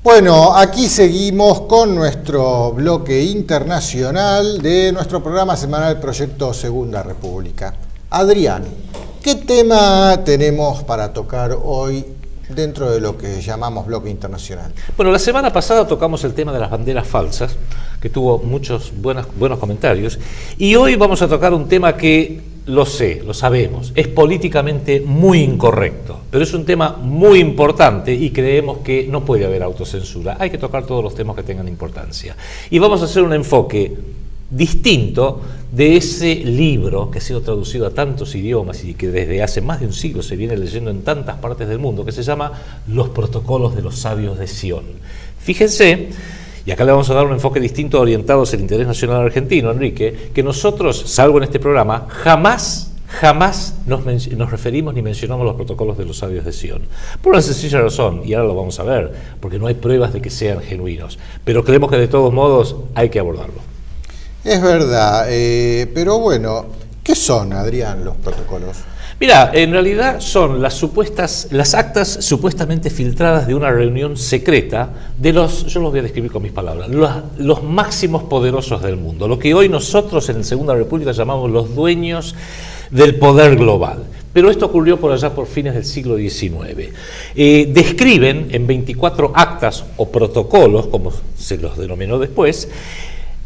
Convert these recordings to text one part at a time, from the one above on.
Bueno, aquí seguimos con nuestro bloque internacional de nuestro programa semanal Proyecto Segunda República. Adrián, ¿qué tema tenemos para tocar hoy dentro de lo que llamamos bloque internacional? Bueno, la semana pasada tocamos el tema de las banderas falsas, que tuvo muchos buenos comentarios, y hoy vamos a tocar un tema que, lo sabemos, es políticamente muy incorrecto, pero es un tema muy importante y creemos que no puede haber autocensura, hay que tocar todos los temas que tengan importancia. Y vamos a hacer un enfoque distinto de ese libro que ha sido traducido a tantos idiomas y que desde hace más de un siglo se viene leyendo en tantas partes del mundo, que se llama Los Protocolos de los Sabios de Sion. Fíjense, y acá le vamos a dar un enfoque distinto orientado hacia el interés nacional argentino, Enrique, que nosotros, salvo en este programa, jamás nos referimos ni mencionamos los protocolos de los sabios de Sion. Por una sencilla razón, y ahora lo vamos a ver, porque no hay pruebas de que sean genuinos, pero creemos que de todos modos hay que abordarlo. Es verdad, pero bueno, ¿qué son, Adrián, los protocolos? Mira, en realidad son las actas supuestamente filtradas de una reunión secreta de yo los voy a describir con mis palabras, los máximos poderosos del mundo, lo que hoy nosotros en la Segunda República llamamos los dueños del poder global. Pero esto ocurrió por allá por fines del siglo XIX. Describen en 24 actas o protocolos, como se los denominó después,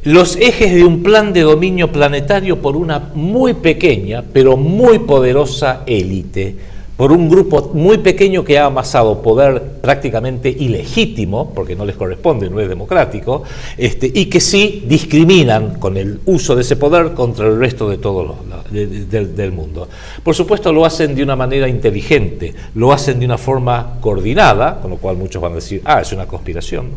los ejes de un plan de dominio planetario por una muy pequeña, pero muy poderosa élite, por un grupo muy pequeño que ha amasado poder prácticamente ilegítimo, porque no les corresponde, no es democrático, y que sí discriminan con el uso de ese poder contra el resto de todos del mundo. Por supuesto lo hacen de una manera inteligente, lo hacen de una forma coordinada, con lo cual muchos van a decir, es una conspiración.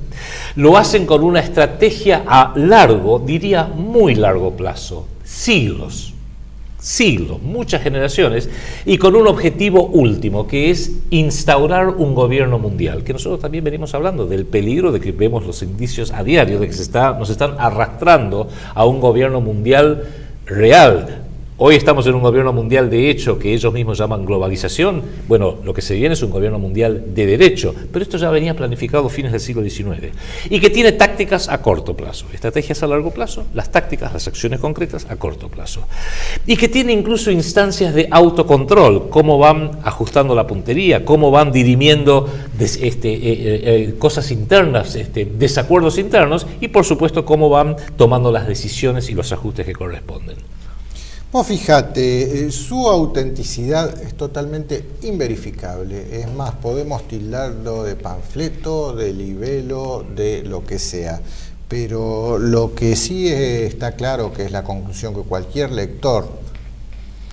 Lo hacen con una estrategia a largo, diría muy largo plazo, siglos, muchas generaciones, y con un objetivo último, que es instaurar un gobierno mundial, que nosotros también venimos hablando del peligro de que vemos los indicios a diario, de que nos están arrastrando a un gobierno mundial real. Hoy estamos en un gobierno mundial de hecho que ellos mismos llaman globalización. Bueno, lo que se viene es un gobierno mundial de derecho, pero esto ya venía planificado a fines del siglo XIX y que tiene tácticas a corto plazo, estrategias a largo plazo, las tácticas, las acciones concretas a corto plazo, y que tiene incluso instancias de autocontrol, cómo van ajustando la puntería, cómo van dirimiendo cosas internas, desacuerdos internos, y por supuesto cómo van tomando las decisiones y los ajustes que corresponden. Vos fíjate, su autenticidad es totalmente inverificable. Es más, podemos tildarlo de panfleto, de libelo, de lo que sea. Pero lo que sí está claro, que es la conclusión que cualquier lector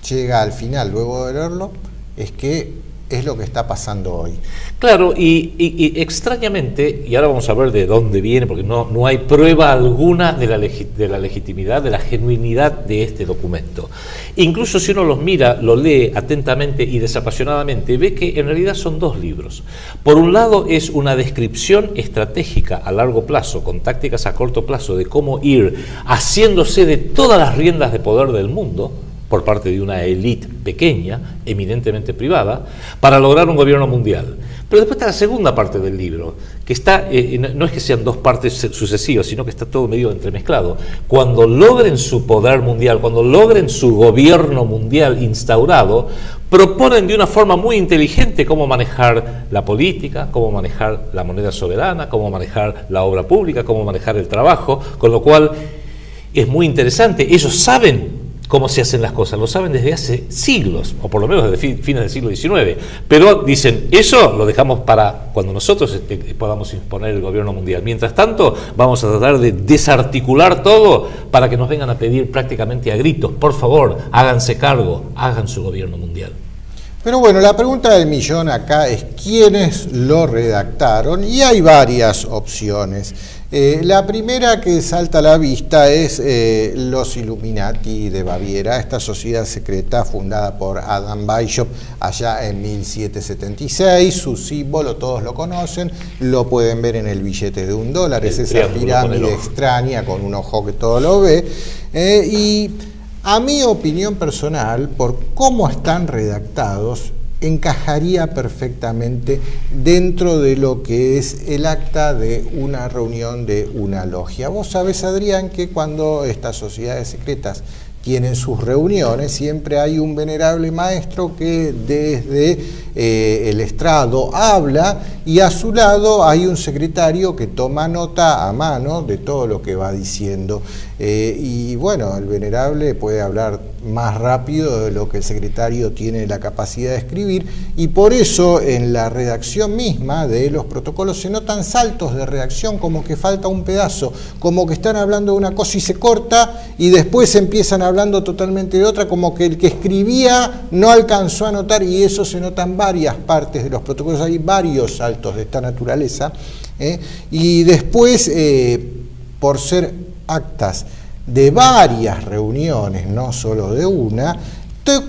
llega al final luego de leerlo, es que es lo que está pasando hoy. Claro, y extrañamente, y ahora vamos a ver de dónde viene, porque no hay prueba alguna de la legitimidad, de la genuinidad de este documento. Incluso si uno los mira, lo lee atentamente y desapasionadamente, ve que en realidad son dos libros. Por un lado es una descripción estratégica a largo plazo, con tácticas a corto plazo, de cómo ir haciéndose de todas las riendas de poder del mundo, por parte de una élite pequeña, eminentemente privada, para lograr un gobierno mundial. Pero después está la segunda parte del libro, que está, no es que sean dos partes sucesivas, sino que está todo medio entremezclado. Cuando logren su poder mundial, cuando logren su gobierno mundial instaurado, proponen de una forma muy inteligente cómo manejar la política, cómo manejar la moneda soberana, cómo manejar la obra pública, cómo manejar el trabajo, con lo cual es muy interesante. Ellos saben cómo se hacen las cosas, lo saben desde hace siglos, o por lo menos desde fines del siglo XIX, pero dicen, eso lo dejamos para cuando nosotros podamos imponer el gobierno mundial. Mientras tanto, vamos a tratar de desarticular todo para que nos vengan a pedir prácticamente a gritos, por favor, háganse cargo, hagan su gobierno mundial. Pero bueno, la pregunta del millón acá es ¿quiénes lo redactaron? Y hay varias opciones. La primera que salta a la vista es los Illuminati de Baviera, esta sociedad secreta fundada por Adam Weishaupt allá en 1776. Su símbolo todos lo conocen, lo pueden ver en el billete de $1, es esa pirámide extraña con un ojo que todo lo ve. Y a mi opinión personal, por cómo están redactados, encajaría perfectamente dentro de lo que es el acta de una reunión de una logia. Vos sabés, Adrián, que cuando estas sociedades secretas tienen sus reuniones, siempre hay un venerable maestro que desde el estrado habla, y a su lado hay un secretario que toma nota a mano de todo lo que va diciendo. Y bueno, el venerable puede hablar más rápido de lo que el secretario tiene la capacidad de escribir, y por eso en la redacción misma de los protocolos se notan saltos de redacción, como que falta un pedazo, como que están hablando de una cosa y se corta, y después empiezan hablando totalmente de otra, como que el que escribía no alcanzó a notar, y eso se nota en varias partes de los protocolos. Hay varios saltos de esta naturaleza, y después, por ser actas de varias reuniones, no solo de una,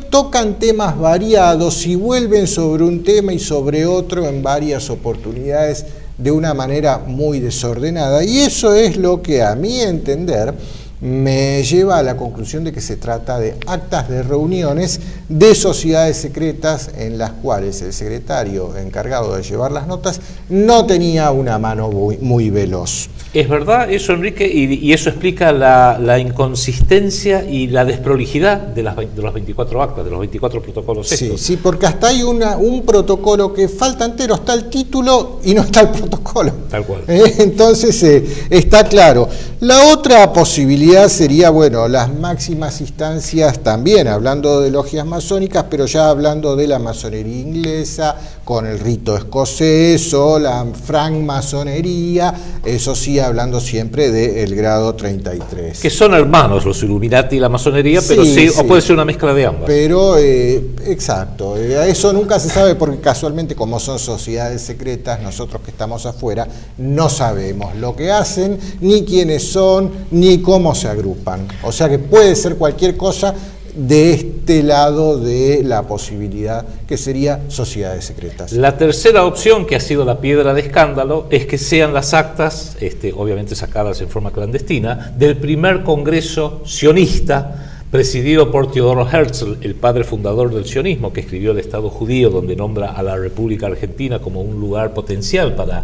tocan temas variados y vuelven sobre un tema y sobre otro en varias oportunidades de una manera muy desordenada, y eso es lo que, a mi entender, me lleva a la conclusión de que se trata de actas de reuniones de sociedades secretas en las cuales el secretario encargado de llevar las notas no tenía una mano muy veloz. Es verdad eso, Enrique, y eso explica la inconsistencia y la desprolijidad de los 24 actas, de los 24 protocolos estos. Sí, porque hasta hay un protocolo que falta entero, está el título y no está el protocolo. Tal cual. Entonces está claro. La otra posibilidad sería, bueno, las máximas instancias también, hablando de logias masónicas, pero ya hablando de la masonería inglesa, con el rito escocés o la francmasonería, eso sí, hablando siempre del grado 33. Que son hermanos los Illuminati y la masonería, pero sí, o puede ser una mezcla de ambas. Pero, exacto, eso nunca se sabe, porque casualmente, como son sociedades secretas, nosotros que estamos afuera no sabemos lo que hacen, ni quiénes son, ni cómo se agrupan. O sea que puede ser cualquier cosa de este lado de la posibilidad, que sería sociedades secretas. La tercera opción, que ha sido la piedra de escándalo, es que sean las actas, obviamente sacadas en forma clandestina, del primer congreso sionista presidido por Teodoro Herzl, el padre fundador del sionismo, que escribió el Estado judío, donde nombra a la República Argentina como un lugar potencial para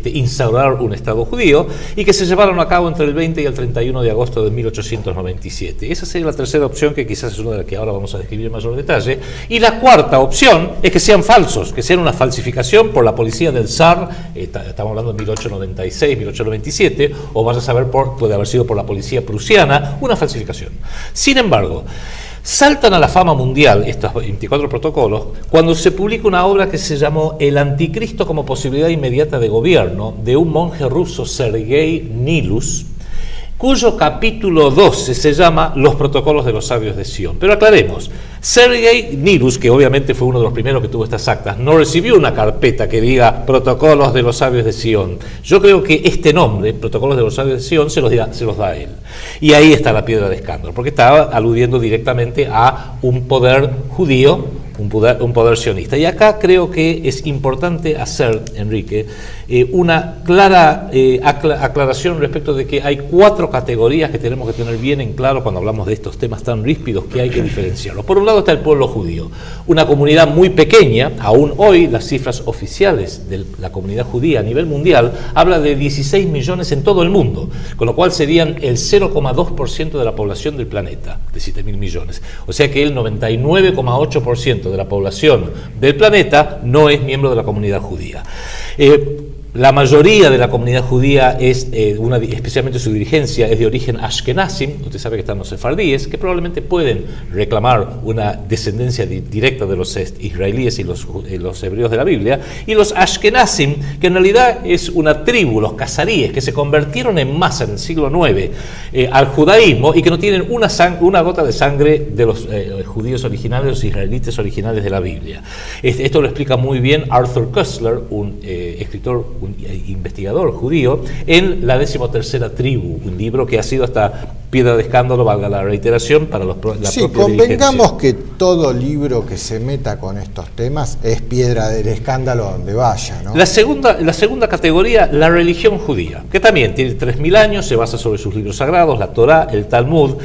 instaurar un Estado judío, y que se llevaron a cabo entre el 20 y el 31 de agosto de 1897. Esa sería la tercera opción, que quizás es una de las que ahora vamos a describir en mayor detalle. Y la cuarta opción es que sean falsos, que sean una falsificación por la policía del zar, estamos hablando de 1896, 1897, o vas a saber, puede haber sido por la policía prusiana, una falsificación. Sin embargo, saltan a la fama mundial estos 24 protocolos cuando se publica una obra que se llamó El Anticristo como posibilidad inmediata de gobierno, de un monje ruso, Sergei Nilus, cuyo capítulo 12 se llama Los protocolos de los sabios de Sion. Pero aclaremos, Sergei Nilus, que obviamente fue uno de los primeros que tuvo estas actas, no recibió una carpeta que diga Protocolos de los sabios de Sion. Yo creo que este nombre, Protocolos de los sabios de Sion, se los da él. Y ahí está la piedra de escándalo, porque estaba aludiendo directamente a un poder judío, un poder sionista. Y acá creo que es importante hacer, Enrique, una clara aclaración respecto de que hay 4 categorías que tenemos que tener bien en claro cuando hablamos de estos temas tan ríspidos, que hay que diferenciarlos. Por un lado está el pueblo judío, una comunidad muy pequeña. Aún hoy las cifras oficiales de la comunidad judía a nivel mundial habla de 16 millones en todo el mundo, con lo cual serían el 0,2% de la población del planeta, de 7.000 millones. O sea que el 99,8% de la población del planeta no es miembro de la comunidad judía. La mayoría de la comunidad judía es, especialmente su dirigencia, es de origen ashkenazim. Usted sabe que están los sefardíes, que probablemente pueden reclamar una descendencia directa de los israelíes y los hebreos de la Biblia, y los ashkenazim, que en realidad es una tribu, los casaríes, que se convirtieron en masa en el siglo IX al judaísmo, y que no tienen una gota de sangre de los judíos originales, los israelitas originales de la Biblia. Esto lo explica muy bien Arthur Koestler, un escritor, un investigador judío, en La 13ª tribu, un libro que ha sido hasta piedra de escándalo, valga la reiteración, para la propia dirigencia. Convengamos que todo libro que se meta con estos temas es piedra del escándalo donde vaya, ¿no? La segunda categoría, la religión judía, que también tiene 3.000 años, se basa sobre sus libros sagrados, la Torá, el Talmud.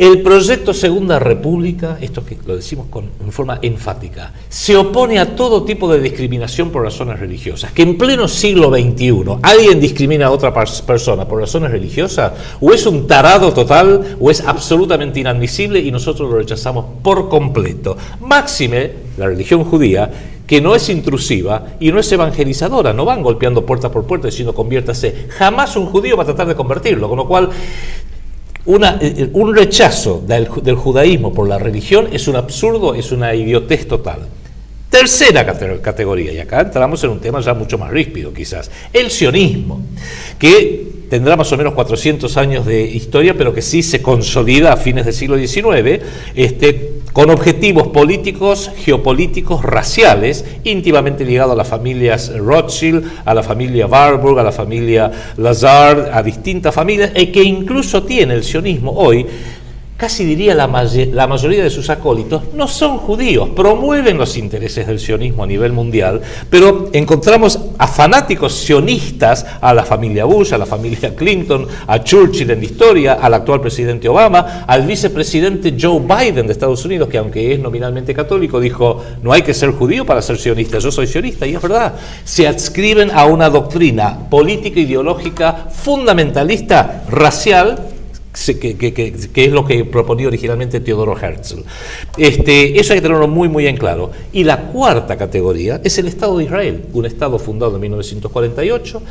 El proyecto Segunda República, esto que lo decimos en forma enfática, se opone a todo tipo de discriminación por razones religiosas. Que en pleno siglo XXI alguien discrimina a otra persona por razones religiosas, o es un tarado total, o es absolutamente inadmisible, y nosotros lo rechazamos por completo. Máxime, la religión judía, que no es intrusiva y no es evangelizadora, no van golpeando puerta por puerta diciendo conviértase. Jamás un judío va a tratar de convertirlo, con lo cual un rechazo del judaísmo por la religión es un absurdo, es una idiotez total. Tercera categoría, y acá entramos en un tema ya mucho más ríspido quizás, el sionismo, que tendrá más o menos 400 años de historia, pero que sí se consolida a fines del siglo XIX, con objetivos políticos, geopolíticos, raciales, íntimamente ligados a las familias Rothschild, a la familia Warburg, a la familia Lazard, a distintas familias, y que incluso tiene el sionismo hoy, casi diría la mayoría de sus acólitos, no son judíos, promueven los intereses del sionismo a nivel mundial, pero encontramos a fanáticos sionistas, a la familia Bush, a la familia Clinton, a Churchill en la historia, al actual presidente Obama, al vicepresidente Joe Biden de Estados Unidos, que aunque es nominalmente católico, dijo, no hay que ser judío para ser sionista, yo soy sionista, y es verdad, se adscriben a una doctrina política, ideológica, fundamentalista, racial, que es lo que proponía originalmente Teodoro Herzl. Eso hay que tenerlo muy, muy en claro. Y la cuarta categoría es el Estado de Israel, un Estado fundado en 1948,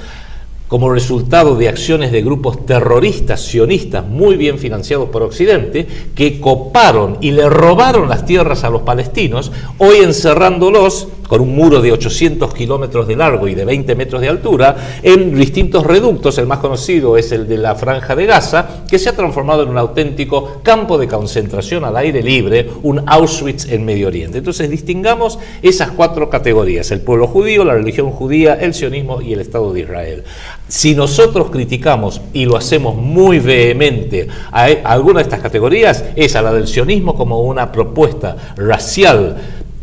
como resultado de acciones de grupos terroristas sionistas muy bien financiados por Occidente, que coparon y le robaron las tierras a los palestinos, hoy encerrándolos con un muro de 800 kilómetros de largo y de 20 metros de altura, en distintos reductos. El más conocido es el de la Franja de Gaza, que se ha transformado en un auténtico campo de concentración al aire libre, un Auschwitz en Medio Oriente. Entonces distingamos esas cuatro categorías: el pueblo judío, la religión judía, el sionismo y el Estado de Israel. Si nosotros criticamos, y lo hacemos muy vehemente, a alguna de estas categorías, es a la del sionismo como una propuesta racial,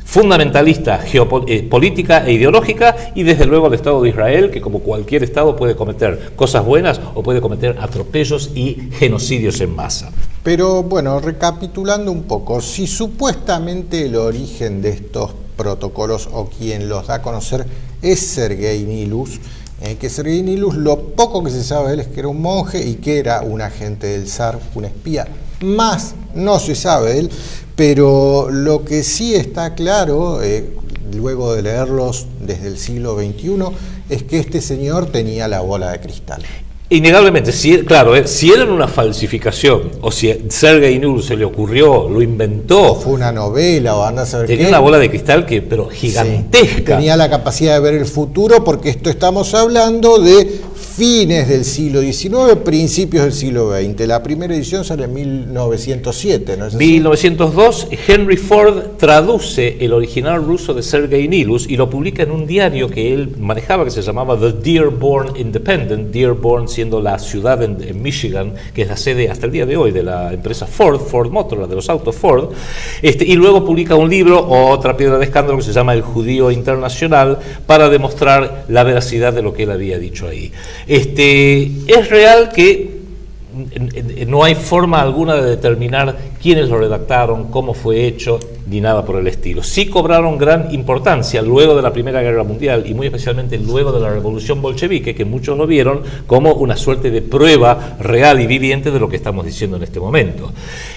fundamentalista, geopolítica e ideológica, y desde luego el Estado de Israel, que como cualquier Estado puede cometer cosas buenas o puede cometer atropellos y genocidios en masa. Pero bueno, recapitulando un poco, si supuestamente el origen de estos protocolos o quien los da a conocer es Sergei Nilus, que Sergei Nilus, lo poco que se sabe de él es que era un monje y que era un agente del zar, un espía, más no se sabe de él, pero lo que sí está claro, luego de leerlos desde el siglo XXI, es que este señor tenía la bola de cristal. Innegablemente, si era una falsificación, o si Sergei Nilus se le ocurrió, lo inventó, o fue una novela, o anda a saber tenía una bola de cristal pero gigantesca. Sí, tenía la capacidad de ver el futuro, porque esto estamos hablando de fines del siglo XIX, principios del siglo XX. La primera edición sale en 1907, ¿no es así? 1902, Henry Ford traduce el original ruso de Sergei Nilus y lo publica en un diario que él manejaba, que se llamaba The Dearborn Independent, Dearborn siendo la ciudad en Michigan, que es la sede hasta el día de hoy de la empresa Ford Motor, la de los autos Ford, y luego publica un libro, otra piedra de escándalo, que se llama El Judío Internacional, para demostrar la veracidad de lo que él había dicho ahí. Es real que no hay forma alguna de determinar quiénes lo redactaron, cómo fue hecho, ni nada por el estilo. Sí cobraron gran importancia luego de la Primera Guerra Mundial y muy especialmente luego de la Revolución Bolchevique, que muchos lo vieron como una suerte de prueba real y viviente de lo que estamos diciendo en este momento.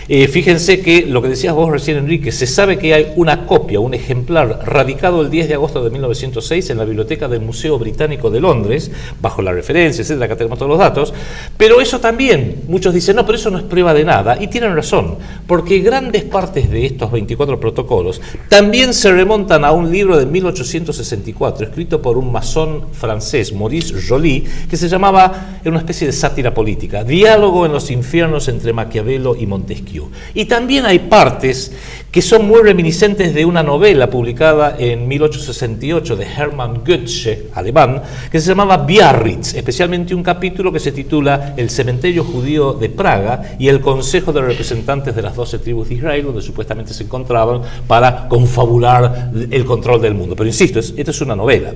Fíjense que lo que decías vos recién, Enrique, se sabe que hay una copia, un ejemplar radicado el 10 de agosto de 1906 en la biblioteca del Museo Británico de Londres, bajo la referencia, etcétera, acá tenemos todos los datos, pero eso también, muchos dicen, no, pero eso no es prueba de nada, y tienen razón, porque grandes partes de estos 24 protocolos también se remontan a un libro de 1864 escrito por un masón francés, Maurice Joly, que se llamaba, era una especie de sátira política, Diálogo en los infiernos entre Maquiavelo y Montesquieu. Y también hay partes que son muy reminiscentes de una novela publicada en 1868 de Hermann Goethe, alemán, que se llamaba Biarritz, especialmente un capítulo que se titula El cementerio judío de Praga y el consejo de representantes de las 12 tribus de Israel, donde supuestamente se encontraban para confabular el control del mundo. Pero insisto, esto es una novela.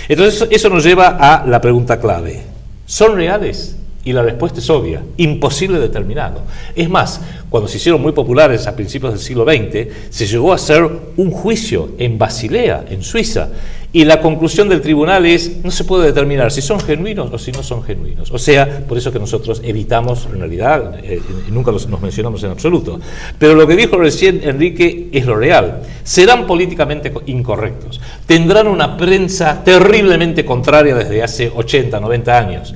Entonces eso nos lleva a la pregunta clave. ¿Son reales? Y la respuesta es obvia, imposible determinado. Es más, cuando se hicieron muy populares a principios del siglo XX, se llegó a hacer un juicio en Basilea, en Suiza, y la conclusión del tribunal es, no se puede determinar si son genuinos o si no son genuinos. O sea, por eso que nosotros evitamos, en realidad, nunca nos mencionamos en absoluto. Pero lo que dijo recién Enrique es lo real. Serán políticamente incorrectos. Tendrán una prensa terriblemente contraria desde hace 80, 90 años.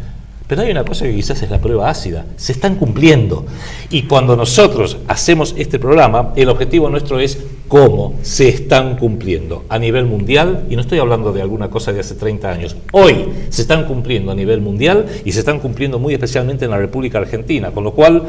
Pero hay una cosa que quizás es la prueba ácida, se están cumpliendo. Y cuando nosotros hacemos este programa, el objetivo nuestro es cómo se están cumpliendo a nivel mundial, y no estoy hablando de alguna cosa de hace 30 años, hoy se están cumpliendo a nivel mundial y se están cumpliendo muy especialmente en la República Argentina, con lo cual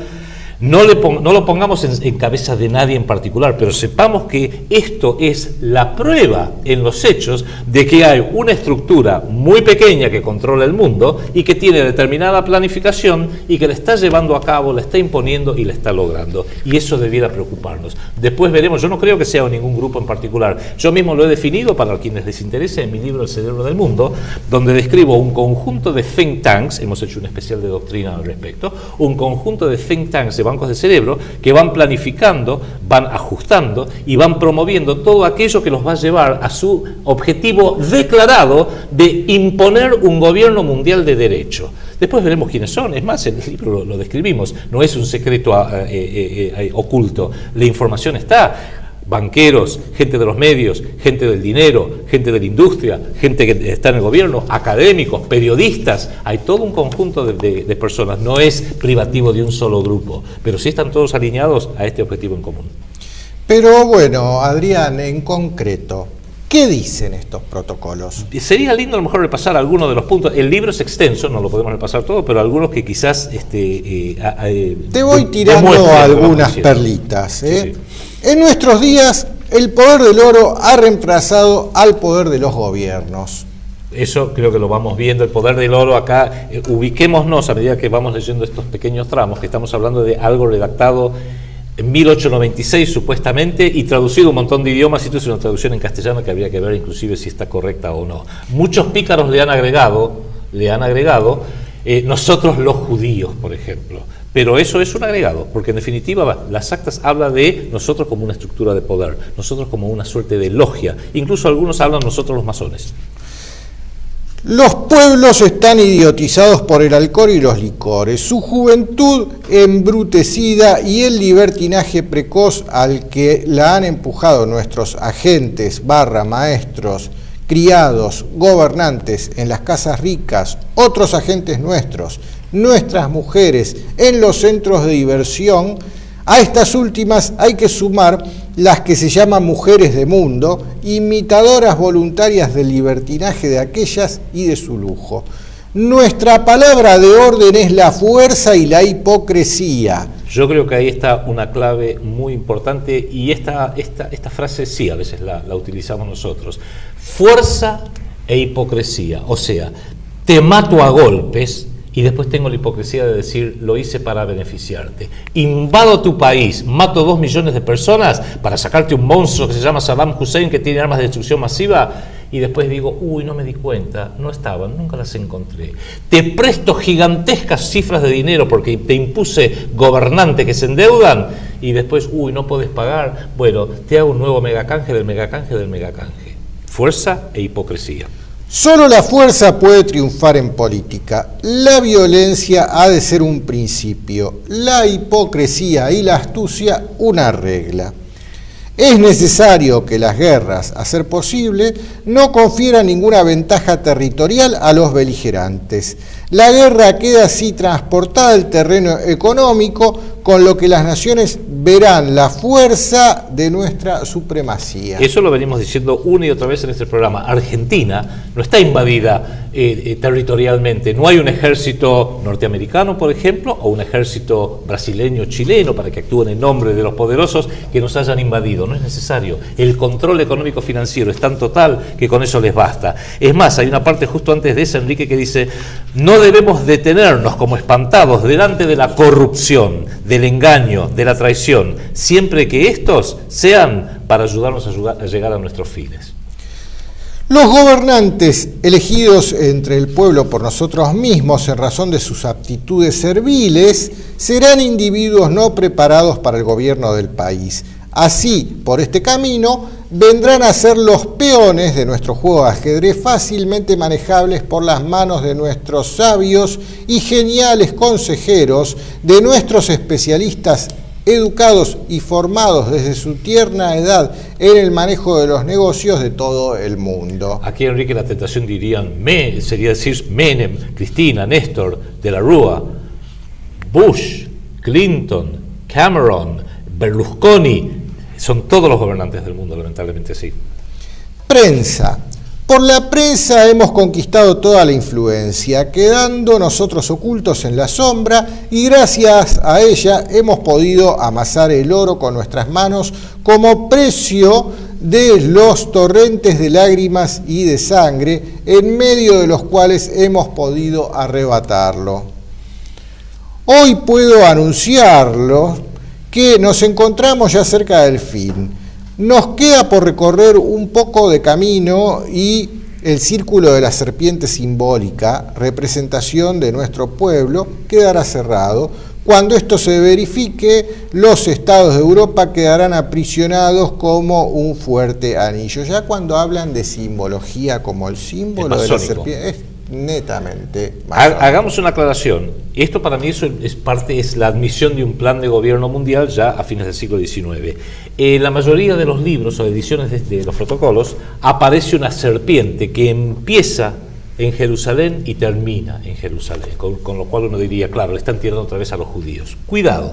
no lo pongamos en cabeza de nadie en particular, pero sepamos que esto es la prueba en los hechos de que hay una estructura muy pequeña que controla el mundo y que tiene determinada planificación y que la está llevando a cabo, la está imponiendo y la está logrando. Y eso debiera preocuparnos. Después veremos, yo no creo que sea ningún grupo en particular. Yo mismo lo he definido para quienes les interese en mi libro El cerebro del mundo, donde describo un conjunto de think tanks, hemos hecho un especial de doctrina al respecto, un conjunto de think tanks de bancos de cerebro que van planificando, van ajustando y van promoviendo todo aquello que los va a llevar a su objetivo declarado de imponer un gobierno mundial de derecho. Después veremos quiénes son, es más, en el libro lo describimos, no es un secreto oculto, la información está. Banqueros, gente de los medios, gente del dinero, gente de la industria, gente que está en el gobierno, académicos, periodistas, hay todo un conjunto de personas, no es privativo de un solo grupo, pero sí están todos alineados a este objetivo en común. Pero bueno, Adrián, en concreto, ¿qué dicen estos protocolos? Sería lindo a lo mejor repasar algunos de los puntos. El libro es extenso, no lo podemos repasar todo, pero algunos que quizás te voy tirando algunas perlitas. Sí, sí. En nuestros días, el poder del oro ha reemplazado al poder de los gobiernos. Eso creo que lo vamos viendo, el poder del oro acá. Ubiquémonos a medida que vamos leyendo estos pequeños tramos, que estamos hablando de algo redactado en 1896 supuestamente y traducido un montón de idiomas, y esto es una traducción en castellano que habría que ver inclusive si está correcta o no. Muchos pícaros le han agregado nosotros los judíos, por ejemplo. Pero eso es un agregado, porque en definitiva las actas hablan de nosotros como una estructura de poder, nosotros como una suerte de logia, incluso algunos hablan nosotros los masones. Los pueblos están idiotizados por el alcohol y los licores, su juventud embrutecida y el libertinaje precoz al que la han empujado nuestros agentes, maestros, criados, gobernantes en las casas ricas, otros agentes nuestras mujeres en los centros de diversión. A estas últimas hay que sumar las que se llaman mujeres de mundo, imitadoras voluntarias del libertinaje de aquellas y de su lujo. Nuestra palabra de orden es la fuerza y la hipocresía. Yo creo que ahí está una clave muy importante, y esta frase sí, a veces la utilizamos nosotros. Fuerza e hipocresía, o sea, te mato a golpes y después tengo la hipocresía de decir, lo hice para beneficiarte. Invado tu país, mato 2 millones de personas para sacarte un monstruo que se llama Saddam Hussein, que tiene armas de destrucción masiva, y después digo, uy, no me di cuenta, no estaban, nunca las encontré. Te presto gigantescas cifras de dinero porque te impuse gobernantes que se endeudan, y después, uy, no puedes pagar, bueno, te hago un nuevo megacanje del megacanje del megacanje. Fuerza e hipocresía. Solo la fuerza puede triunfar en política. La violencia ha de ser un principio, la hipocresía y la astucia una regla. Es necesario que las guerras, a ser posible, no confieran ninguna ventaja territorial a los beligerantes. La guerra queda así transportada al terreno económico, con lo que las naciones verán la fuerza de nuestra supremacía. Eso lo venimos diciendo una y otra vez en este programa. Argentina no está invadida territorialmente. No hay un ejército norteamericano, por ejemplo, o un ejército brasileño o chileno para que actúen en nombre de los poderosos que nos hayan invadido. No es necesario. El control económico financiero es tan total que con eso les basta. Es más, hay una parte justo antes de esa, Enrique, que dice, no debemos detenernos como espantados delante de la corrupción, del engaño, de la traición, siempre que estos sean para ayudarnos a llegar a nuestros fines. Los gobernantes elegidos entre el pueblo por nosotros mismos en razón de sus aptitudes serviles serán individuos no preparados para el gobierno del país. Así, por este camino, vendrán a ser los peones de nuestro juego de ajedrez fácilmente manejables por las manos de nuestros sabios y geniales consejeros, de nuestros especialistas educados y formados desde su tierna edad en el manejo de los negocios de todo el mundo. Aquí, Enrique, la tentación sería decir Menem, Cristina, Néstor, De la Rúa, Bush, Clinton, Cameron, Berlusconi, son todos los gobernantes del mundo, lamentablemente sí. Prensa. Por la prensa hemos conquistado toda la influencia, quedando nosotros ocultos en la sombra, y gracias a ella hemos podido amasar el oro con nuestras manos como precio de los torrentes de lágrimas y de sangre, en medio de los cuales hemos podido arrebatarlo. Hoy puedo anunciarlo que nos encontramos ya cerca del fin. Nos queda por recorrer un poco de camino y el círculo de la serpiente simbólica, representación de nuestro pueblo, quedará cerrado. Cuando esto se verifique, los estados de Europa quedarán aprisionados como un fuerte anillo. Ya cuando hablan de simbología como el símbolo de la serpiente, es netamente masónico. Hagamos una aclaración. Esto para mí es la admisión de un plan de gobierno mundial ya a fines del siglo XIX. En la mayoría de los libros o ediciones de los protocolos aparece una serpiente que empieza en Jerusalén y termina en Jerusalén, con lo cual uno diría, claro, le están tirando otra vez a los judíos. Cuidado.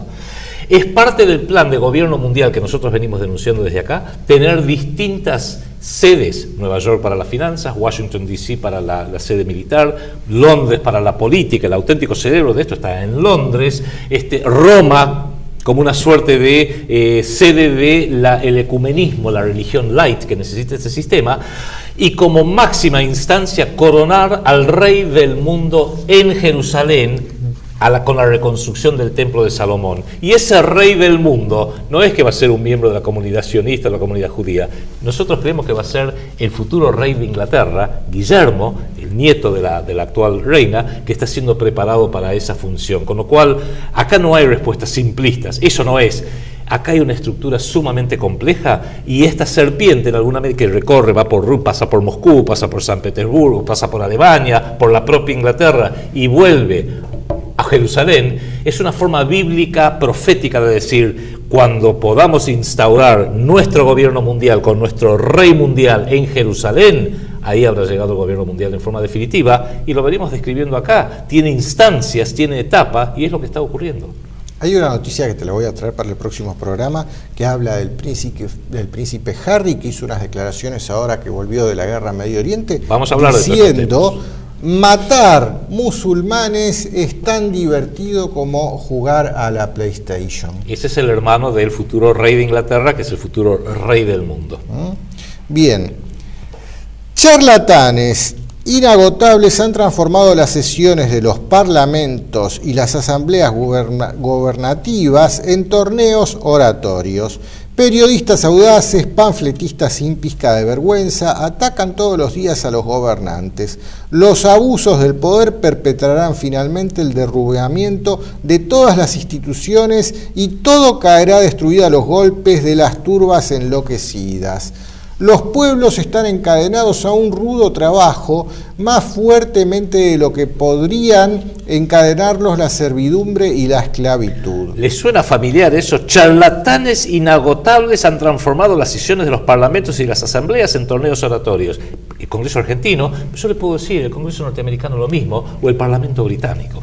Es parte del plan de gobierno mundial que nosotros venimos denunciando desde acá, tener distintas sedes: Nueva York para las finanzas, Washington D.C. para la sede militar, Londres para la política. El auténtico cerebro de esto está en Londres, Roma como una suerte de sede del ecumenismo, la religión light que necesita este sistema, y como máxima instancia coronar al rey del mundo en Jerusalén, con la reconstrucción del templo de Salomón. Y ese rey del mundo no es que va a ser un miembro de la comunidad sionista o la comunidad judía. Nosotros creemos que va a ser el futuro rey de Inglaterra, Guillermo, el nieto de la actual reina, que está siendo preparado para esa función. Con lo cual, acá no hay respuestas simplistas. Eso no es. Acá hay una estructura sumamente compleja, y esta serpiente en alguna medida que recorre, pasa por Moscú, pasa por San Petersburgo, pasa por Alemania, por la propia Inglaterra y vuelve a Jerusalén, es una forma bíblica, profética de decir: cuando podamos instaurar nuestro gobierno mundial con nuestro rey mundial en Jerusalén, ahí habrá llegado el gobierno mundial en forma definitiva, y lo venimos describiendo acá. Tiene instancias, tiene etapas, y es lo que está ocurriendo. Hay una noticia que te la voy a traer para el próximo programa, que habla del príncipe Harry, que hizo unas declaraciones ahora que volvió de la guerra en Medio Oriente, vamos a hablar diciendo: matar musulmanes es tan divertido como jugar a la PlayStation. Ese es el hermano del futuro rey de Inglaterra, que es el futuro rey del mundo. Bien. Charlatanes inagotables han transformado las sesiones de los parlamentos y las asambleas gubernativas en torneos oratorios. Periodistas audaces, panfletistas sin pizca de vergüenza, atacan todos los días a los gobernantes. Los abusos del poder perpetrarán finalmente el derrumbamiento de todas las instituciones, y todo caerá destruido a los golpes de las turbas enloquecidas. Los pueblos están encadenados a un rudo trabajo, más fuertemente de lo que podrían encadenarlos la servidumbre y la esclavitud. ¿Les suena familiar eso? Charlatanes inagotables han transformado las sesiones de los parlamentos y las asambleas en torneos oratorios. El Congreso argentino, yo le puedo decir, el Congreso norteamericano lo mismo, o el Parlamento británico.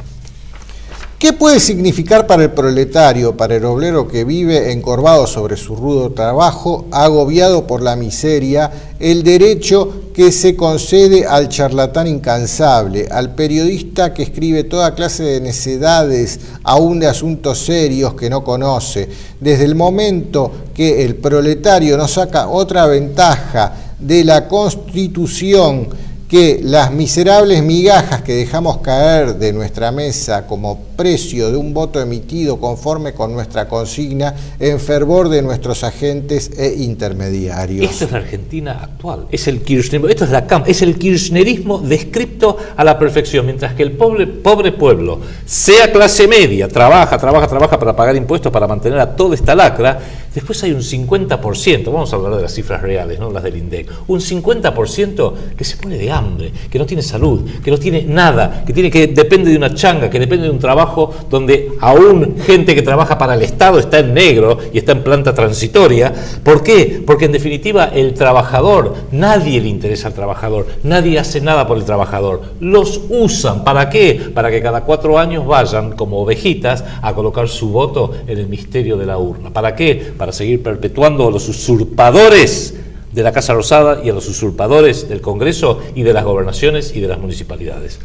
¿Qué puede significar para el proletario, para el obrero que vive encorvado sobre su rudo trabajo, agobiado por la miseria, el derecho que se concede al charlatán incansable, al periodista que escribe toda clase de necedades, aún de asuntos serios que no conoce? Desde el momento que el proletario no saca otra ventaja de la Constitución que las miserables migajas que dejamos caer de nuestra mesa como precio de un voto emitido conforme con nuestra consigna en fervor de nuestros agentes e intermediarios. Esto es la Argentina actual, es el kirchnerismo, esto es es el kirchnerismo descripto a la perfección, mientras que el pobre pueblo, sea clase media, trabaja para pagar impuestos, para mantener a toda esta lacra. Después hay un 50%, vamos a hablar de las cifras reales, no las del INDEC, un 50% que se pone de hambre, que no tiene salud, que no tiene nada, que depende de una changa, que depende de un trabajo donde aún gente que trabaja para el Estado está en negro y está en planta transitoria. ¿Por qué? Porque en definitiva el trabajador, nadie le interesa al trabajador, nadie hace nada por el trabajador, los usan. ¿Para qué? Para que cada 4 años vayan como ovejitas a colocar su voto en el misterio de la urna. ¿Para qué? Para seguir perpetuando a los usurpadores de la Casa Rosada y a los usurpadores del Congreso y de las gobernaciones y de las municipalidades.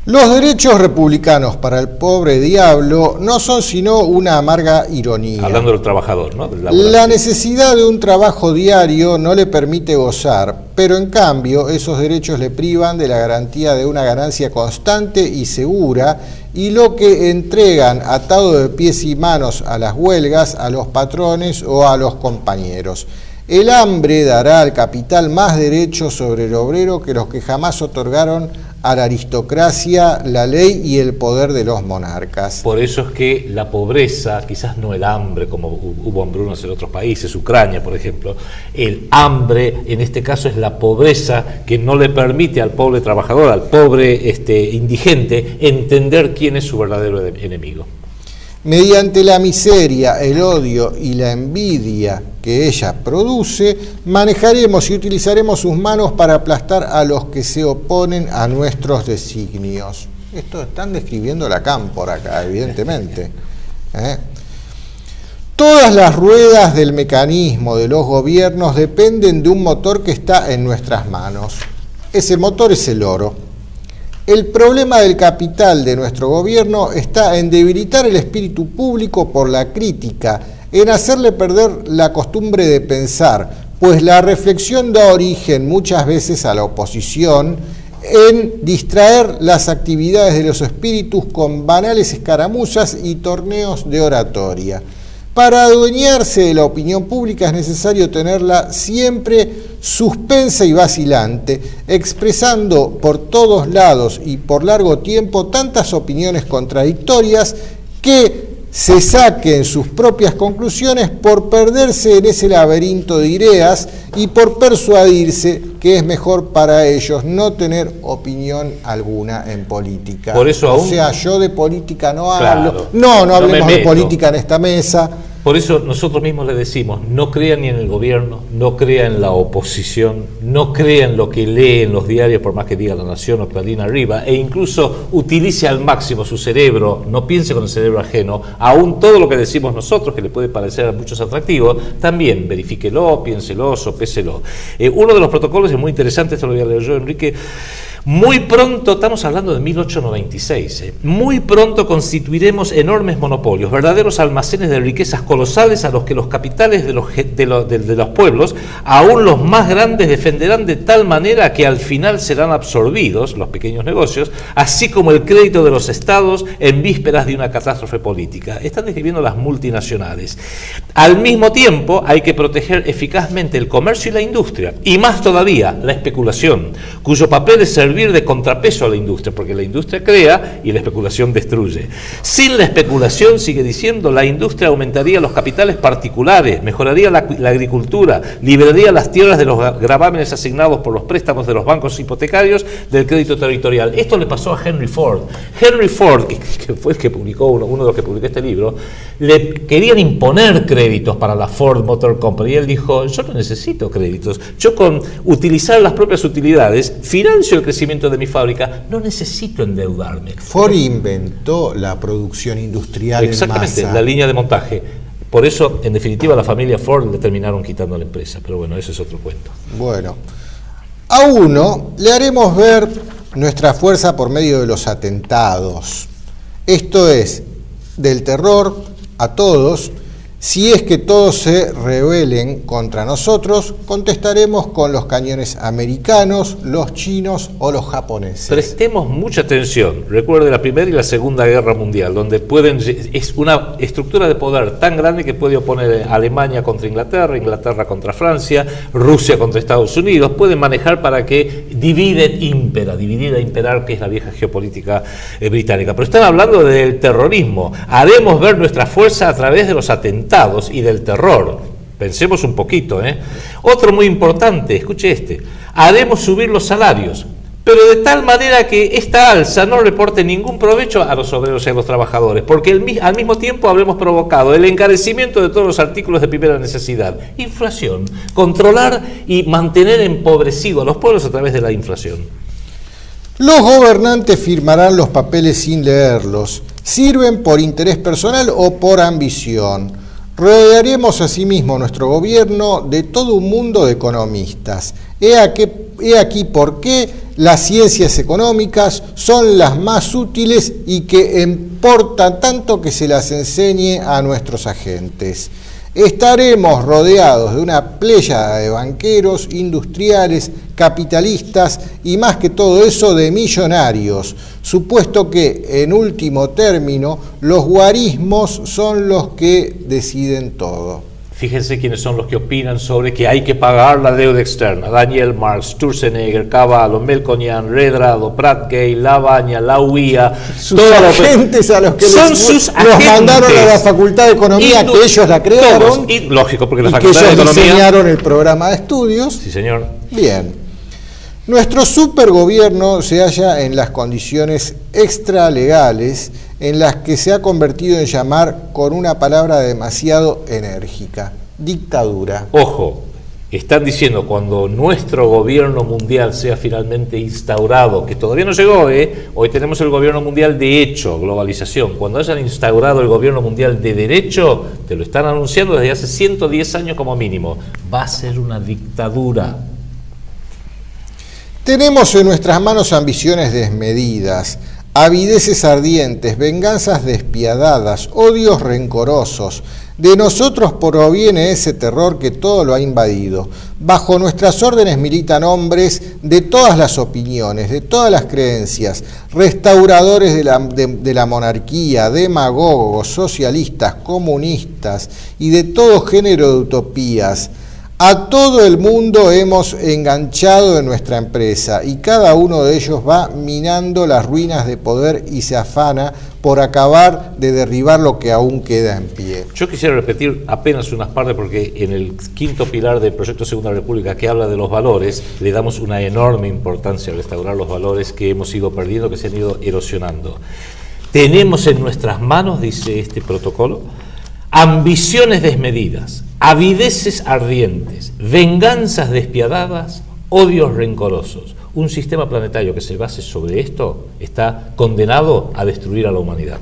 Los derechos republicanos para el pobre diablo no son sino una amarga ironía. Hablando del trabajador, ¿no? La necesidad de un trabajo diario no le permite gozar, pero en cambio esos derechos le privan de la garantía de una ganancia constante y segura, y lo que entregan atado de pies y manos a las huelgas, a los patrones o a los compañeros. El hambre dará al capital más derechos sobre el obrero que los que jamás otorgaron a la aristocracia, la ley y el poder de los monarcas. Por eso es que la pobreza, quizás no el hambre como hubo hambrunas en otros países, Ucrania por ejemplo, el hambre en este caso es la pobreza que no le permite al pobre trabajador, al pobre indigente, entender quién es su verdadero enemigo. Mediante la miseria, el odio y la envidia que ella produce, manejaremos y utilizaremos sus manos para aplastar a los que se oponen a nuestros designios. Esto están describiendo la cámpora acá, evidentemente. Todas las ruedas del mecanismo de los gobiernos dependen de un motor que está en nuestras manos. Ese motor es el oro. El problema del capital de nuestro gobierno está en debilitar el espíritu público por la crítica, en hacerle perder la costumbre de pensar, pues la reflexión da origen muchas veces a la oposición, en distraer las actividades de los espíritus con banales escaramuzas y torneos de oratoria. Para adueñarse de la opinión pública es necesario tenerla siempre suspensa y vacilante, expresando por todos lados y por largo tiempo tantas opiniones contradictorias que se saquen sus propias conclusiones por perderse en ese laberinto de ideas y por persuadirse que es mejor para ellos no tener opinión alguna en política. Por eso o sea, yo de política no hablo. No hablemos de política en esta mesa. Por eso nosotros mismos le decimos, no crea ni en el gobierno, no crea en la oposición, no crea en lo que lee en los diarios, por más que diga La Nación o Clarín arriba, e incluso utilice al máximo su cerebro, no piense con el cerebro ajeno, aún todo lo que decimos nosotros, que le puede parecer a muchos atractivo, también verifíquelo, piénselo, sopéselo. Uno de los protocolos es muy interesante, esto lo voy a leer yo, Enrique. Muy pronto, estamos hablando de 1896, muy pronto constituiremos enormes monopolios, verdaderos almacenes de riquezas colosales a los que los capitales de los pueblos, aún los más grandes, defenderán de tal manera que al final serán absorbidos los pequeños negocios, así como el crédito de los estados en vísperas de una catástrofe política. Están describiendo las multinacionales. Al mismo tiempo hay que proteger eficazmente el comercio y la industria, y más todavía la especulación, cuyo papel es servir de contrapeso a la industria, porque la industria crea y la especulación destruye. Sin la especulación, sigue diciendo, la industria aumentaría los capitales particulares, mejoraría la agricultura, liberaría las tierras de los gravámenes asignados por los préstamos de los bancos hipotecarios del crédito territorial. Esto le pasó a Henry Ford. Henry Ford, que fue el que publicó uno de los que publicó este libro, le querían imponer créditos para la Ford Motor Company y él dijo, yo no necesito créditos, yo con utilizar las propias utilidades financio el crecimiento de mi fábrica, no necesito endeudarme. Ford inventó la producción industrial en masa. Exactamente, la línea de montaje. Por eso, en definitiva, la familia Ford le terminaron quitando la empresa. Pero bueno, eso es otro cuento. Bueno, a uno le haremos ver nuestra fuerza por medio de los atentados. Esto es, del terror a todos, Si es que todos se rebelen contra nosotros, contestaremos con los cañones americanos, los chinos o los japoneses. Prestemos mucha atención. Recuerde la Primera y la Segunda Guerra Mundial, donde es una estructura de poder tan grande que puede oponer Alemania contra Inglaterra, Inglaterra contra Francia, Rusia contra Estados Unidos. Pueden manejar para que divida e imperar, que es la vieja geopolítica británica. Pero están hablando del terrorismo. Haremos ver nuestra fuerza a través de los atentados y del terror. Pensemos un poquito, ¿eh? Otro muy importante, escuche este: haremos subir los salarios, pero de tal manera que esta alza no reporte ningún provecho a los obreros y a los trabajadores, porque al mismo tiempo habremos provocado el encarecimiento de todos los artículos de primera necesidad, inflación, controlar y mantener empobrecidos a los pueblos a través de la inflación. Los gobernantes firmarán los papeles sin leerlos. ¿Sirven por interés personal o por ambición? Rodearemos asimismo nuestro gobierno de todo un mundo de economistas. He aquí por qué las ciencias económicas son las más útiles y que importa tanto que se las enseñe a nuestros agentes. Estaremos rodeados de una pléyada de banqueros, industriales, capitalistas y más que todo eso de millonarios, supuesto que, en último término, los guarismos son los que deciden todo. Fíjense quiénes son los que opinan sobre que hay que pagar la deuda externa: Daniel Marx, Sturzenegger, Cavallo, Melconian, Redrado, Pratgay, Lavagna, Lauía. Sus agentes a los que los mandaron a la Facultad de Economía, que ellos la crearon. Y lógico, porque la Facultad de Economía, ellos diseñaron el programa de estudios. Sí, señor. Bien. Nuestro supergobierno se halla en las condiciones extralegales en las que se ha convertido en llamar con una palabra demasiado enérgica: dictadura. Ojo, están diciendo cuando nuestro gobierno mundial sea finalmente instaurado, que todavía no llegó, hoy tenemos el gobierno mundial de hecho, globalización. Cuando hayan instaurado el gobierno mundial de derecho, te lo están anunciando desde hace 110 años como mínimo, va a ser una dictadura. Tenemos en nuestras manos ambiciones desmedidas, avideces ardientes, venganzas despiadadas, odios rencorosos. De nosotros proviene ese terror que todo lo ha invadido. Bajo nuestras órdenes militan hombres de todas las opiniones, de todas las creencias, restauradores de la monarquía, demagogos, socialistas, comunistas y de todo género de utopías. A todo el mundo hemos enganchado en nuestra empresa y cada uno de ellos va minando las ruinas de poder y se afana por acabar de derribar lo que aún queda en pie. Yo quisiera repetir apenas unas partes, porque en el quinto pilar del proyecto Segunda República, que habla de los valores, le damos una enorme importancia a restaurar los valores que hemos ido perdiendo, que se han ido erosionando. Tenemos en nuestras manos, dice este protocolo, ambiciones desmedidas, avideces ardientes, venganzas despiadadas, odios rencorosos. Un sistema planetario que se base sobre esto está condenado a destruir a la humanidad.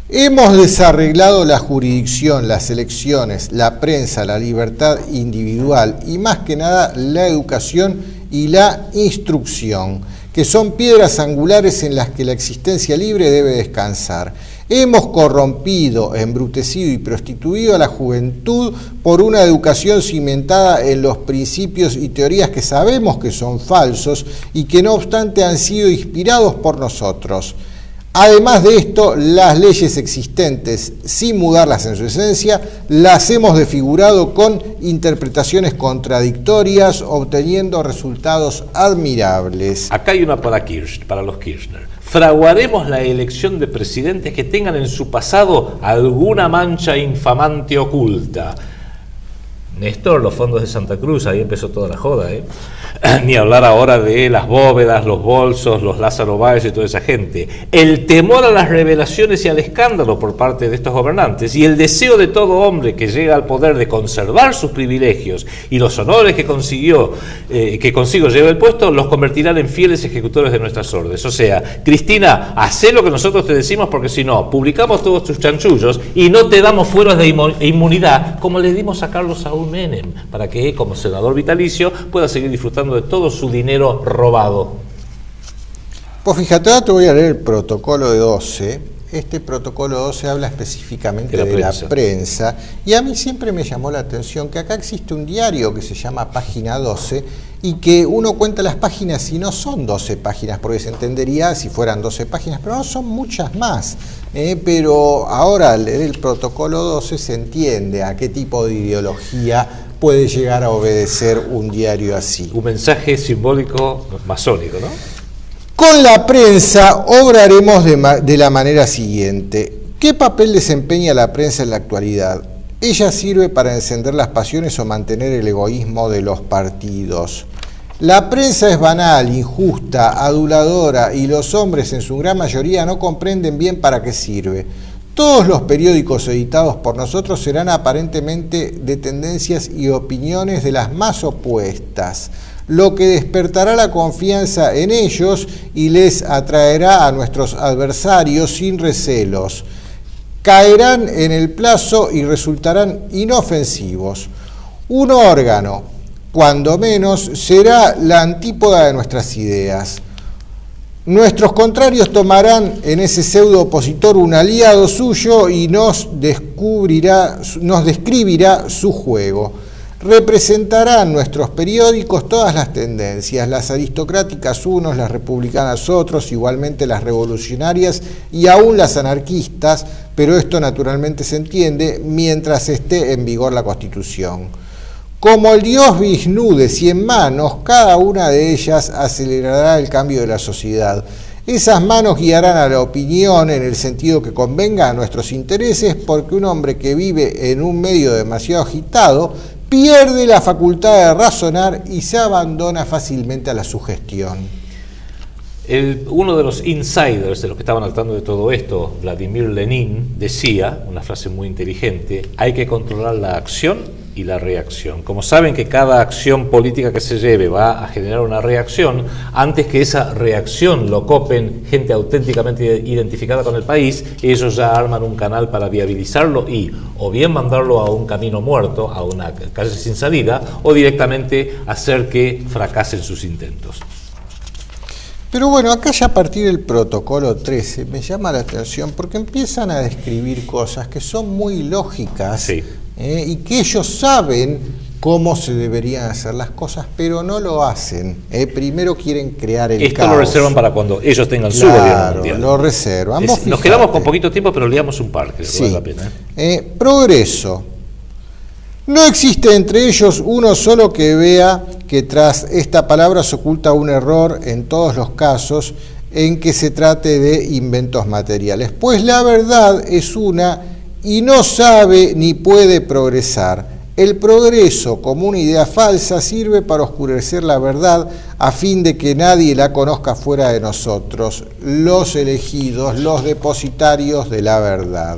Hemos desarreglado la jurisdicción, las elecciones, la prensa, la libertad individual y más que nada la educación y la instrucción, que son piedras angulares en las que la existencia libre debe descansar. Hemos corrompido, embrutecido y prostituido a la juventud por una educación cimentada en los principios y teorías que sabemos que son falsos y que no obstante han sido inspirados por nosotros. Además de esto, las leyes existentes, sin mudarlas en su esencia, las hemos desfigurado con interpretaciones contradictorias, obteniendo resultados admirables. Acá hay una para los Kirchner. Fraguaremos la elección de presidentes que tengan en su pasado alguna mancha infamante oculta. Néstor, los fondos de Santa Cruz, ahí empezó toda la joda, Ni hablar ahora de las bóvedas, los bolsos, los Lázaro Báez y toda esa gente. El temor a las revelaciones y al escándalo por parte de estos gobernantes y el deseo de todo hombre que llega al poder de conservar sus privilegios y los honores que consigo lleva el puesto, los convertirán en fieles ejecutores de nuestras órdenes. O sea, Cristina, hacé lo que nosotros te decimos, porque si no, publicamos todos tus chanchullos y no te damos fueros de inmunidad, como le dimos a Carlos Saúl Menem, para que como senador vitalicio pueda seguir disfrutando de todo su dinero robado. Pues fíjate, ahora te voy a leer el protocolo de 12 este protocolo 12 habla específicamente de la prensa, y a mí siempre me llamó la atención que acá existe un diario que se llama Página 12 y que uno cuenta las páginas y no son 12 páginas, porque se entendería si fueran 12 páginas, pero no, son muchas más. Pero ahora al leer el protocolo 12 se entiende a qué tipo de ideología puede llegar a obedecer un diario así. Un mensaje simbólico masónico, ¿no? Con la prensa obraremos de la manera siguiente. ¿Qué papel desempeña la prensa en la actualidad? Ella sirve para encender las pasiones o mantener el egoísmo de los partidos. La prensa es banal, injusta, aduladora y los hombres en su gran mayoría no comprenden bien para qué sirve. Todos los periódicos editados por nosotros serán aparentemente de tendencias y opiniones de las más opuestas, lo que despertará la confianza en ellos y les atraerá a nuestros adversarios sin recelos. Caerán en el plazo y resultarán inofensivos. Un órgano, cuando menos, será la antípoda de nuestras ideas. Nuestros contrarios tomarán en ese pseudo opositor un aliado suyo y nos describirá su juego. Representarán nuestros periódicos todas las tendencias, las aristocráticas unos, las republicanas otros, igualmente las revolucionarias y aún las anarquistas, pero esto naturalmente se entiende mientras esté en vigor la Constitución. Como el dios Vishnu de 100 manos, cada una de ellas acelerará el cambio de la sociedad. Esas manos guiarán a la opinión en el sentido que convenga a nuestros intereses, porque un hombre que vive en un medio demasiado agitado pierde la facultad de razonar y se abandona fácilmente a la sugestión. Uno de los insiders, de los que estaban al tanto de todo esto, Vladimir Lenin, decía, una frase muy inteligente: hay que controlar la acción y la reacción. Como saben que cada acción política que se lleve va a generar una reacción, antes que esa reacción lo copen gente auténticamente identificada con el país, ellos ya arman un canal para viabilizarlo y o bien mandarlo a un camino muerto, a una calle sin salida, o directamente hacer que fracasen sus intentos. Pero bueno, acá ya a partir del protocolo 13 me llama la atención porque empiezan a describir cosas que son muy lógicas, sí, y que ellos saben cómo se deberían hacer las cosas, pero no lo hacen. Primero quieren crear el Esto caos. lo reservan para cuando ellos tengan su gobierno mundial. Lo reservan. Nos quedamos con poquito tiempo, pero leamos un par, creo que vale la pena. Progreso. No existe entre ellos uno solo que vea que tras esta palabra se oculta un error en todos los casos en que se trate de inventos materiales, pues la verdad es una y no sabe ni puede progresar. El progreso, como una idea falsa, sirve para oscurecer la verdad a fin de que nadie la conozca fuera de nosotros, los elegidos, los depositarios de la verdad.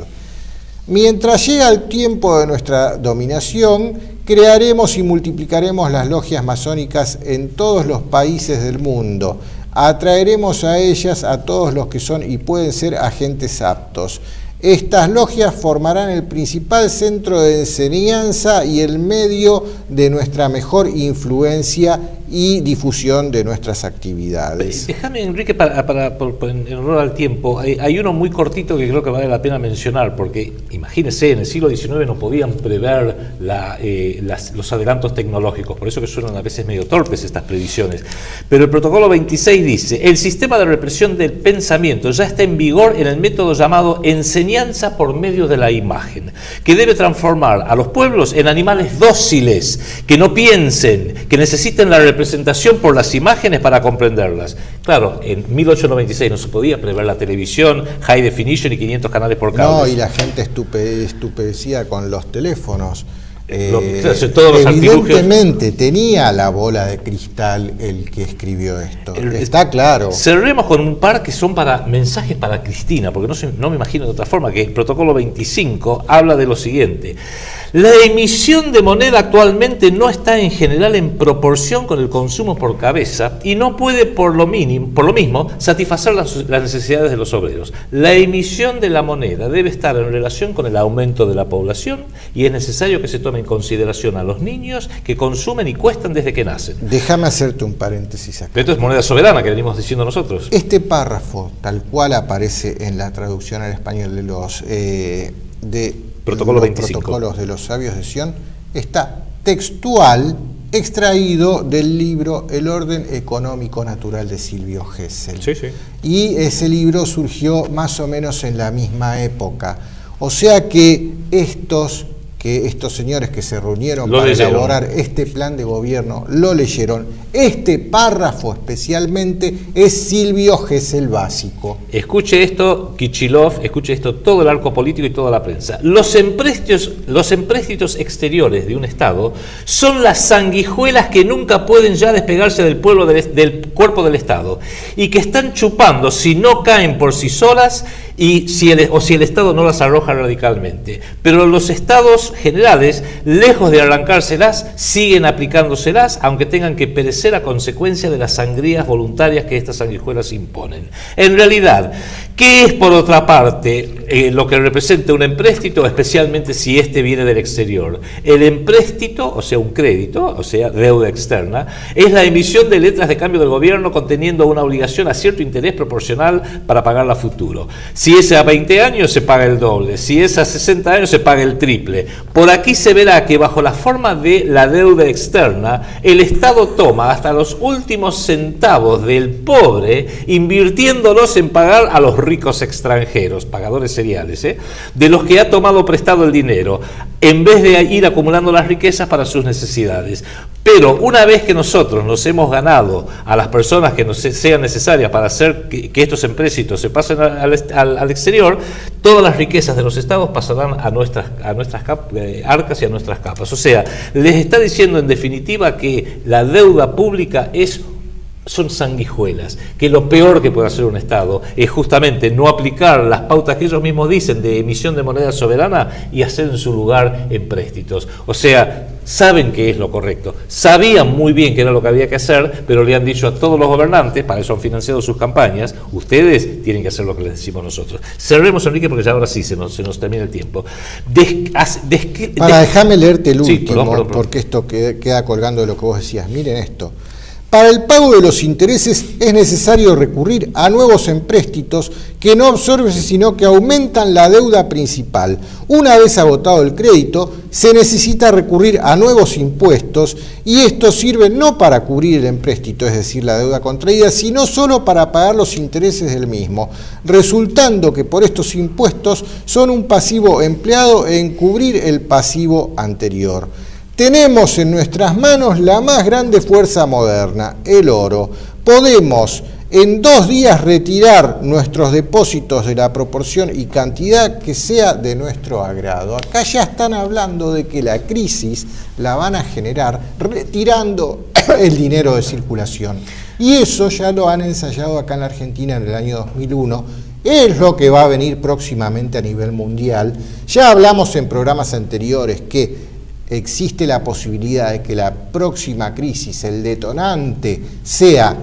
Mientras llega el tiempo de nuestra dominación, crearemos y multiplicaremos las logias masónicas en todos los países del mundo. Atraeremos a ellas a todos los que son y pueden ser agentes aptos. Estas logias formarán el principal centro de enseñanza y el medio de nuestra mejor influencia y difusión de nuestras actividades. Déjame, Enrique, en honor al tiempo, hay uno muy cortito que creo que vale la pena mencionar, porque imagínense, en el siglo XIX no podían prever los adelantos tecnológicos, por eso que suenan a veces medio torpes estas previsiones. Pero el protocolo 26 dice: el sistema de represión del pensamiento ya está en vigor en el método llamado enseñanza por medio de la imagen, que debe transformar a los pueblos en animales dóciles, que no piensen, que necesiten la representación por las imágenes para comprenderlas. Claro, en 1896 no se podía prever la televisión, high definition y 500 canales por cable. No, y la gente estupefacida con los teléfonos. Todos los evidentemente tenía la bola de cristal el que escribió esto. Está claro. Cerremos con un par que son para mensajes para Cristina, porque no me imagino de otra forma, que el protocolo 25 habla de lo siguiente: La emisión de moneda actualmente no está en general en proporción con el consumo por cabeza y no puede por lo mismo satisfacer las necesidades de los obreros. La emisión de la moneda debe estar en relación con el aumento de la población y es necesario que se tome en consideración a los niños que consumen y cuestan desde que nacen. Déjame hacerte un paréntesis acá. Esto es moneda soberana que venimos diciendo nosotros. Este párrafo, tal cual aparece en la traducción al español de los Protocolo 25. protocolos de los sabios de Sion, está textual, extraído del libro El orden económico natural de Silvio Gesell. Sí, sí. Y ese libro surgió más o menos en la misma época. O sea que estos señores que se reunieron para elaborar este plan de gobierno lo leyeron. Este párrafo especialmente es Silvio Gesell básico. Escuche esto, Kichilov, escuche esto todo el arco político y toda la prensa. Los empréstitos exteriores de un Estado son las sanguijuelas que nunca pueden ya despegarse del cuerpo del Estado y que están chupando si no caen por sí solas y si el Estado no las arroja radicalmente. Pero los Estados generales, lejos de arrancárselas, siguen aplicándoselas, aunque tengan que perecer a consecuencia de las sangrías voluntarias que estas sanguijuelas imponen. En realidad, ¿qué es por otra parte lo que representa un empréstito, especialmente si este viene del exterior? El empréstito, o sea un crédito, o sea deuda externa, es la emisión de letras de cambio del gobierno conteniendo una obligación a cierto interés proporcional para pagarla a futuro. Si es a 20 años se paga el doble, si es a 60 años se paga el triple. Por aquí se verá que bajo la forma de la deuda externa, el Estado toma hasta los últimos centavos del pobre, invirtiéndolos en pagar a los ricos extranjeros, pagadores seriales, de los que ha tomado prestado el dinero, en vez de ir acumulando las riquezas para sus necesidades. Pero una vez que nosotros nos hemos ganado a las personas que nos sean necesarias para hacer que estos empréstitos se pasen al exterior, todas las riquezas de los estados pasarán a nuestras arcas y a nuestras capas. O sea, les está diciendo en definitiva que la deuda pública son sanguijuelas, que lo peor que puede hacer un Estado es justamente no aplicar las pautas que ellos mismos dicen de emisión de moneda soberana y hacer en su lugar empréstitos. O sea, saben que es lo correcto, sabían muy bien que era lo que había que hacer, pero le han dicho a todos los gobernantes, para eso han financiado sus campañas, ustedes tienen que hacer lo que les decimos nosotros. Cerremos, Enrique, porque ya ahora sí se nos termina el tiempo. Déjame leerte el último, perdón. Porque esto queda colgando de lo que vos decías. Miren esto. Para el pago de los intereses es necesario recurrir a nuevos empréstitos que no absorben sino que aumentan la deuda principal. Una vez agotado el crédito, se necesita recurrir a nuevos impuestos y estos sirven no para cubrir el empréstito, es decir, la deuda contraída, sino solo para pagar los intereses del mismo, resultando que por estos impuestos son un pasivo empleado en cubrir el pasivo anterior. Tenemos en nuestras manos la más grande fuerza moderna, el oro. Podemos en 2 días retirar nuestros depósitos de la proporción y cantidad que sea de nuestro agrado. Acá ya están hablando de que la crisis la van a generar retirando el dinero de circulación. Y eso ya lo han ensayado acá en la Argentina en el año 2001. Es lo que va a venir próximamente a nivel mundial. Ya hablamos en programas anteriores que existe la posibilidad de que la próxima crisis, el detonante, sea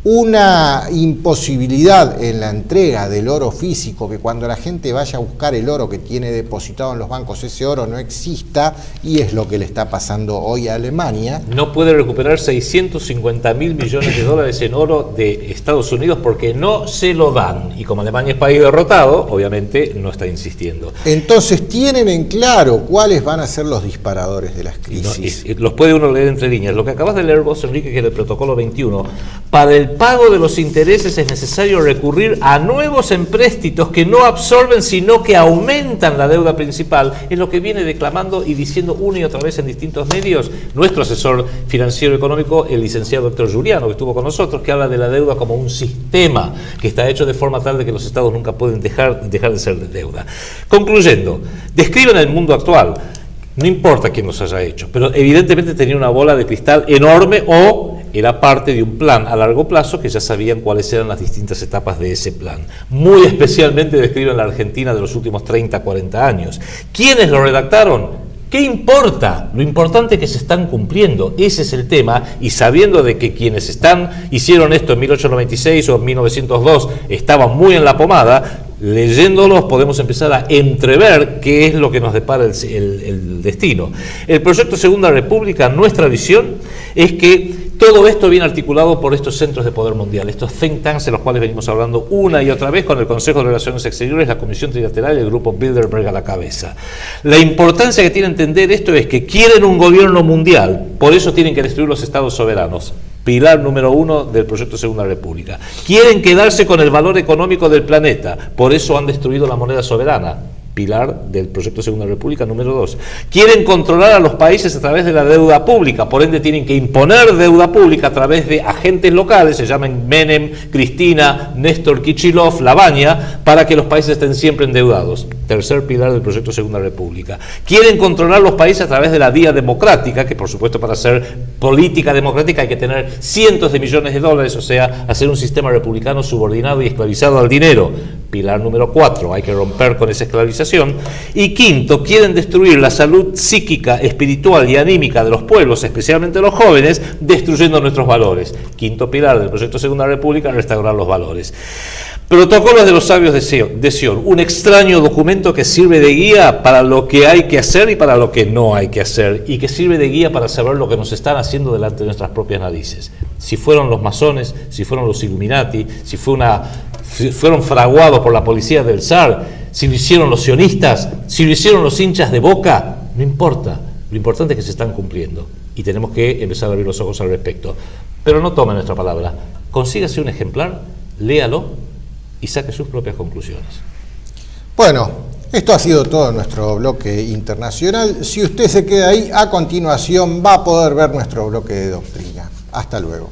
una imposibilidad en la entrega del oro físico, que cuando la gente vaya a buscar el oro que tiene depositado en los bancos, ese oro no exista, y es lo que le está pasando hoy a Alemania. No puede recuperar 650.000 millones de dólares en oro de Estados Unidos porque no se lo dan, y como Alemania es país derrotado, obviamente no está insistiendo. Entonces tienen en claro cuáles van a ser los disparadores de las crisis. Los puede uno leer entre líneas. Lo que acabas de leer vos, Enrique, que es el protocolo 21, para el pago de los intereses es necesario recurrir a nuevos empréstitos que no absorben sino que aumentan la deuda principal, es lo que viene declamando y diciendo una y otra vez en distintos medios nuestro asesor financiero económico, el licenciado Héctor Juliano, que estuvo con nosotros, que habla de la deuda como un sistema que está hecho de forma tal de que los estados nunca pueden dejar de ser de deuda. Concluyendo, describen el mundo actual. No importa quién los haya hecho, pero evidentemente tenía una bola de cristal enorme o era parte de un plan a largo plazo que ya sabían cuáles eran las distintas etapas de ese plan. Muy especialmente describen la Argentina de los últimos 30, 40 años. ¿Quiénes lo redactaron? ¿Qué importa? Lo importante es que se están cumpliendo, ese es el tema, y sabiendo de que quienes hicieron esto en 1896 o en 1902 estaban muy en la pomada, leyéndolos podemos empezar a entrever qué es lo que nos depara el destino. El proyecto Segunda República, nuestra visión es que todo esto viene articulado por estos centros de poder mundial, estos think tanks de los cuales venimos hablando una y otra vez con el Consejo de Relaciones Exteriores, la Comisión Trilateral y el Grupo Bilderberg a la cabeza. La importancia que tiene entender esto es que quieren un gobierno mundial, por eso tienen que destruir los estados soberanos. Pilar número 1 del proyecto Segunda República. Quieren quedarse con el valor económico del planeta, por eso han destruido la moneda soberana. Pilar del proyecto Segunda República número 2. Quieren controlar a los países a través de la deuda pública, por ende tienen que imponer deuda pública a través de agentes locales, se llaman Menem, Cristina, Néstor Kichilov, Lavagna, para que los países estén siempre endeudados. Tercer pilar del proyecto Segunda República. Quieren controlar los países a través de la vía democrática, que por supuesto para hacer política democrática hay que tener cientos de millones de dólares, o sea, hacer un sistema republicano subordinado y esclavizado al dinero. Pilar número 4, hay que romper con esa esclavización. Y quinto, quieren destruir la salud psíquica, espiritual y anímica de los pueblos, especialmente los jóvenes, destruyendo nuestros valores. Quinto pilar del proyecto Segunda República, restaurar los valores. Protocolos de los sabios de Sion, un extraño documento que sirve de guía para lo que hay que hacer y para lo que no hay que hacer, y que sirve de guía para saber lo que nos están haciendo delante de nuestras propias narices. Si fueron los masones, si fueron los Illuminati, si fueron fraguados por la policía del zar, si lo hicieron los sionistas, si lo hicieron los hinchas de Boca, no importa. Lo importante es que se están cumpliendo y tenemos que empezar a abrir los ojos al respecto. Pero no tomen nuestra palabra. Consígase un ejemplar, léalo y saque sus propias conclusiones. Bueno, esto ha sido todo nuestro bloque internacional. Si usted se queda ahí, a continuación va a poder ver nuestro bloque de doctrina. Hasta luego.